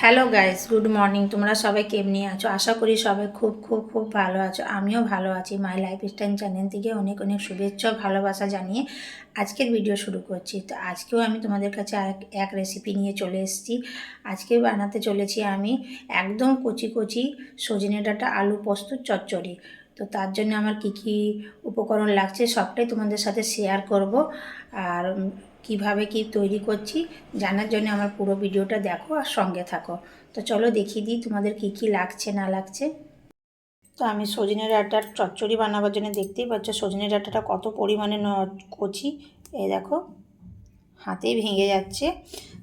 Hello guys, good morning. তোমরা সবাই কেমনি আছো? আশা করি সবাই খুব খুব খুব ভালো আছো। আমিও ভালো আছি। মাই লাইফস্টাইল চ্যানেল থেকে অনেক অনেক শুভেচ্ছা ভালোবাসা জানিয়ে আজকের ভিডিও শুরু করছি। তো আজকেও আমি তোমাদের কাছে এক রেসিপি নিয়ে চলে এসেছি। আজকে বানাতে চলেছি আমি একদম কচি কচি সজনে ডাঁটা আলু পোস্ত চচ্চড়ি। তো তার জন্য আমার কি কি উপকরণ লাগছে সবটাই তোমাদের সাথে শেয়ার করব। আর কিভাবে কি তৈরি করছি জানার জন্য আমার পুরো ভিডিওটা দেখো আর সঙ্গে থাকো। তো চলো দেখিয়ে দিই তোমাদের কি কি লাগছে না লাগছে। তো আমি সজনে ডাঁটার চচ্চড়ি বানাবার জন্য দেখতেই পাচ্ছ সজনে ডাঁটাটা কত পরিমাণে কচি। এই দেখো হাতেই ভেঙে যাচ্ছে।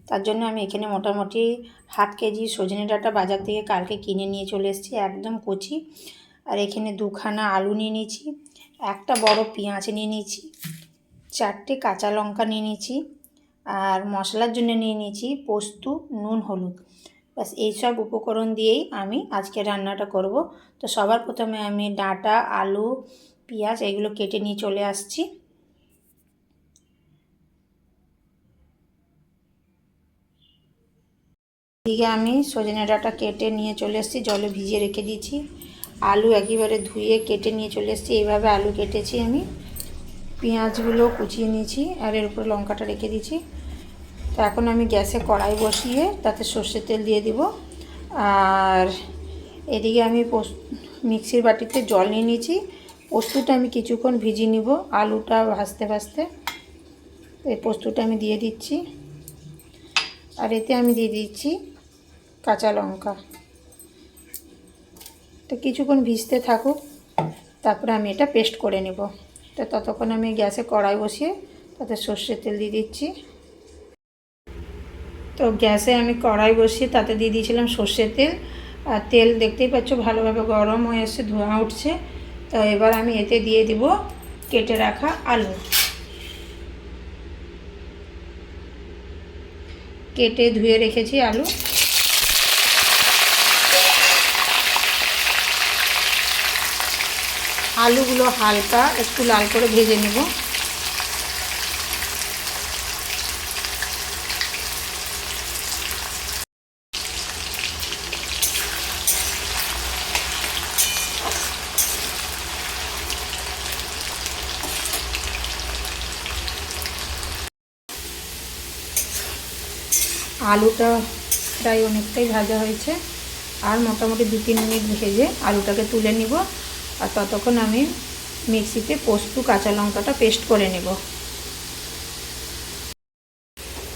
তার জন্য আমি এখানে মোটামুটি হাফ কেজি সজনে ডাঁটা বাজার থেকে কালকে কিনে নিয়ে চলে এসেছি, একদম কচি। আর এখানে দুখানা আলু নিয়ে নিয়েছি, একটা বড় পেঁয়াজ নিয়ে নিয়েছি, 4টে কাঁচা লঙ্কা নিয়ে নিয়েছি, আর মশলার জন্য নিয়ে নিয়েছি পোস্ত, নুন, হলুদ। ব্যাস এইসব উপকরণ দিয়েই আমি আজকে রান্নাটা করব। তো সবার প্রথমে আমি ডাঁটা, আলু, পেঁয়াজ এগুলো কেটে নিয়ে চলে আসছি। এদিকে আমি সজনে ডাঁটা কেটে নিয়ে চলে এসেছি, জলে ভিজিয়ে রেখে দিয়েছি। আলু একেবারে ধুয়ে কেটে নিয়ে চলে এসেছি। এইভাবে আলু কেটেছি আমি। পেঁয়াজগুলো কুচিয়ে নিয়েছি আর এর উপরে লঙ্কাটা রেখে দিয়েছি। তো এখন আমি গ্যাসে কড়াই বসিয়ে তাতে সর্ষের তেল দিয়ে দিব। আর এদিকে আমি মিক্সির বাটিতে জল নিয়ে নিয়েছি। পোস্তটা আমি কিছুক্ষণ ভিজিয়ে নিব আলুটা ভাজতে ভাজতে। এই পোস্তটা আমি দিয়ে দিচ্ছি, আর এতে আমি দিয়ে দিচ্ছি কাঁচা লঙ্কা। তো কিছুক্ষণ ভিজতে থাকুক, তারপরে আমি এটা পেস্ট করে নেব। তো ততক্ষণ আমি গ্যাসে কড়াই বসিয়ে তাতে সর্ষের তেল দিয়ে দিচ্ছি। তো গ্যাসে আমি কড়াই বসিয়ে তাতে দিয়ে দিয়েছিলাম সর্ষের তেল। আর তেল দেখতেই পাচ্ছ ভালোভাবে গরম হয়ে এসে ধোঁয়া উঠছে। তো এবার আমি এতে দিয়ে দিব কেটে রাখা আলু। কেটে ধুয়ে রেখেছি আলু। আলুগুলো হালকা একটু লাল করে ভেজে নেব। আলুটা প্রায় অনেকটাই ভাজা হয়েছে, আর মোটামুটি 2-3 মিনিট ভেজে আলুটাকে তুলে নিব। আর ততক্ষণ আমি মিক্সিতে পোস্ত কাঁচা লঙ্কাটা পেস্ট করে নেব।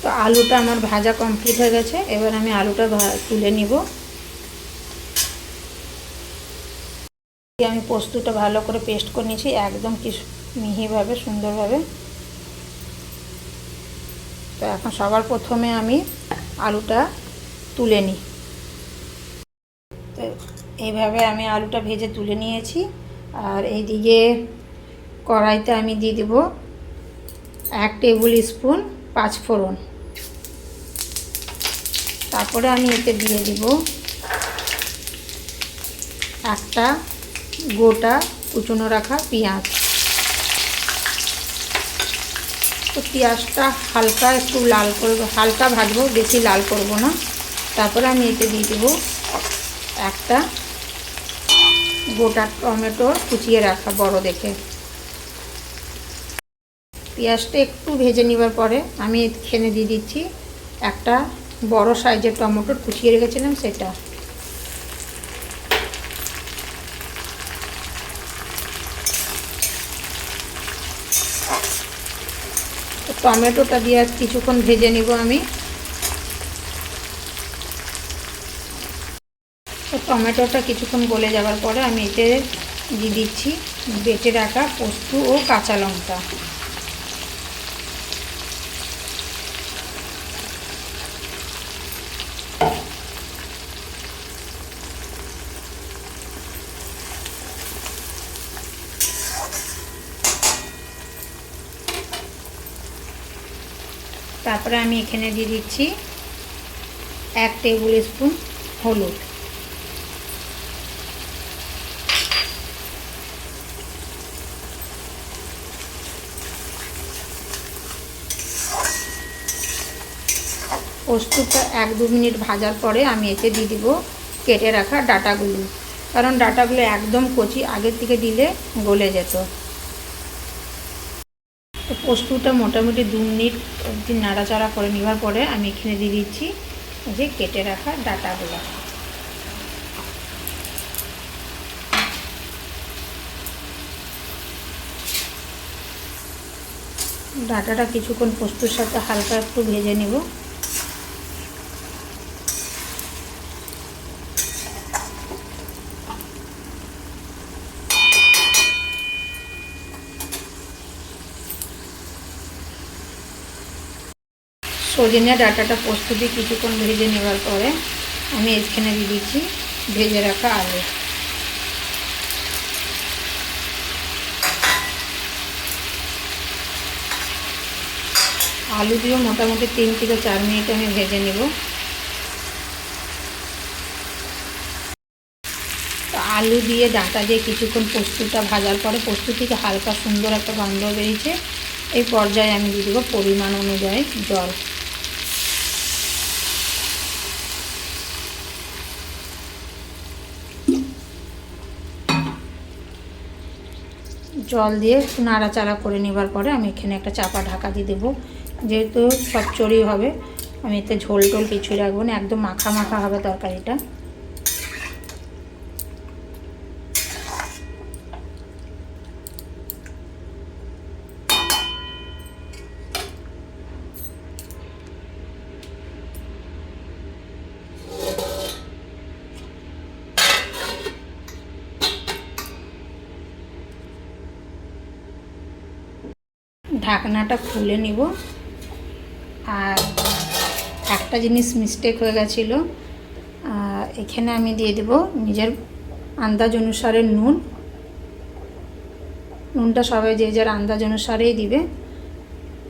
তো আলুটা আমার ভাজা কমপ্লিট হয়ে গেছে। এবার আমি আলুটা তুলে নিব। আমি পোস্তটা ভালো করে পেস্ট করে নিয়েছি, একদম কি মিহিভাবে সুন্দরভাবে। তো এখন সবার প্রথমে আমি আলুটা তুলে নিই। তো এইভাবে আমি আলুটা ভেজে তুলে নিয়েছি। আর এইদিকে কড়াইতে আমি দিয়ে দেব 1 টেবিল স্পুন পাঁচফোড়ন। তারপরে আমি এতে দিয়ে দিব একটা গোটা কুচনো রাখা পেঁয়াজ। তো পেঁয়াজটা হালকা একটু লাল করব, হালকা ভাজবো, বেশি লাল করব না। তারপরে আমি এতে দিয়ে দেবো একটা গোটা টমেটো কুচিয়ে রাখা বড় দেখে। পেঁয়াজটা একটু ভেজে নেবার পরে আমি এখানে দিয়ে দিচ্ছি একটা বড় সাইজের টমেটো কুচিয়ে রেখেছিলাম সেটা। টমেটোটা দিয়ে কিছুক্ষণ ভেজে নিব আমি। তো টমেটোটা কিছুক্ষণ গলে যাওয়ার পরে আমি এতে দিয়ে দিচ্ছি বেটে রাখা পোস্ত ও কাঁচা লঙ্কা। তারপরে আমি এখানে দিয়ে দিচ্ছি 1 টেবিল স্পুন হলুদ। পোস্তটা 1-2 মিনিট ভাজার পরে আমি এতে দিয়ে দিব কেটে রাখা ডাঁটাগুলো, কারণ ডাঁটাগুলো একদম কচি, আগের থেকে দিলে গলে যেত। তো পোস্তটা মোটামুটি 2 মিনিট অবধি নাড়াচাড়া করে নেওয়ার পরে আমি এখানে দিয়ে দিচ্ছি যে কেটে রাখা ডাঁটাগুলো। ডাঁটাটা কিছুক্ষণ পোস্তর সাথে হালকা একটু ভেজে নেব। সজনে ডাঁটাটা পোস্ত দিয়ে কিছুক্ষণ ভেজে নেওয়ার পরে আমি এখানে দিয়ে দিচ্ছি ভেজে রাখা আলু। আলু দিয়েও মোটামুটি 3 থেকে 4 মিনিট আমি ভেজে নেব। তো আলু দিয়ে ডাঁটা দিয়ে কিছুক্ষণ পোস্তটা ভাজার পরে পোস্ত থেকে হালকা সুন্দর একটা গন্ধ বেরিয়েছে। এই পর্যায়ে আমি দিয়ে দেবো পরিমাণ অনুযায়ী জল। জল দিয়ে নাড়াচাড়া করে নেবার পরে আমি এখানে একটা চাপা ঢাকা দিয়ে দেবো। যেহেতু চচ্চড়ি হবে, আমি এতে ঝোল টোল কিছুই রাখবো না, একদম মাখা মাখা হবে তরকারিটা। ঢাকনাটা খুলে নিব। আর একটা জিনিস মিস্টেক হয়ে গেছিলো, এখানে আমি দিয়ে দেব নিজের আন্দাজ অনুসারে নুন। নুনটা সবাই যে যার আন্দাজ অনুসারেই দিবে।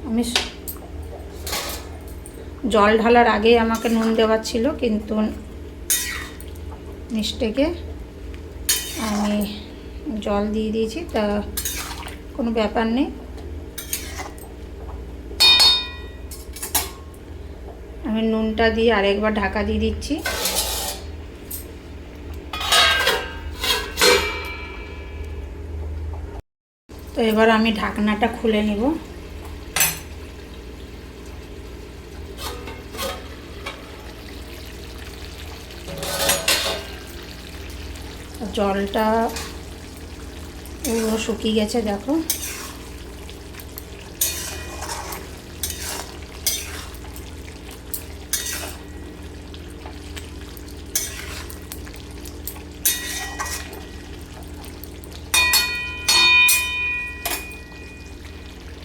আমি জল ঢালার আগেই আমাকে নুন দেওয়ার ছিল, কিন্তু মিস্টেকে আমি জল দিয়ে দিয়েছি, তা কোনো ব্যাপার নেই। আমি নুনটা দিয়ে আরেকবার ঢাকা দিয়ে দিচ্ছি। তো এবার আমি ঢাকনাটা খুলে নেব। জলটা পুরো শুকিয়ে গেছে, দেখো।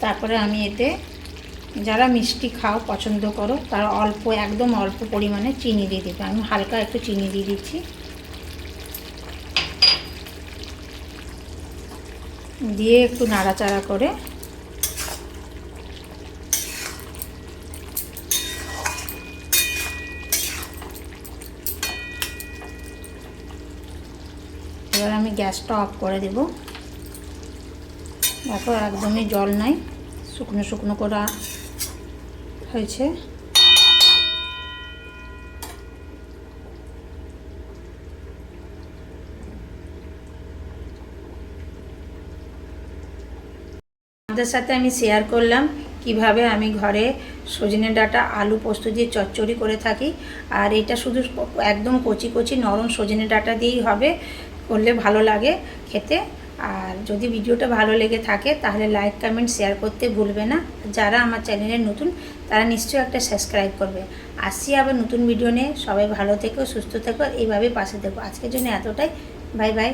তারপরে আমি এতে যারা মিষ্টি খাও পছন্দ করো তারা অল্প, একদম অল্প পরিমাণে চিনি দিয়ে দেবে। আমি হালকা একটু চিনি দিয়ে দিচ্ছি। দিয়ে একটু নাড়াচাড়া করে এবার আমি গ্যাসটা অফ করে দেব। দেখো একদমই জল নাই, শুকনো শুকনো করা হয়েছে। আপনাদের সাথে আমি শেয়ার করলাম কিভাবে আমি ঘরে সজনে ডাঁটা আলু পোস্ত দিয়ে চচ্চড়ি করে থাকি। আর এটা শুধু একদম কচি কচি নরম সজনে ডাঁটা দিয়েই হবে, করলে ভালো লাগে খেতে। আর যদি ভিডিওটা ভালো লেগে থাকে তাহলে লাইক কমেন্ট শেয়ার করতে ভুলবে না। যারা আমার চ্যানেলে নতুন তারা নিশ্চয়ই একটা সাবস্ক্রাইব করবে। আসছি আবার নতুন ভিডিও নিয়ে। সবাই ভালো থেকো, সুস্থ থেকো, এইভাবে পাশে থেকো। আজকের জন্য এতটাই। Bye bye.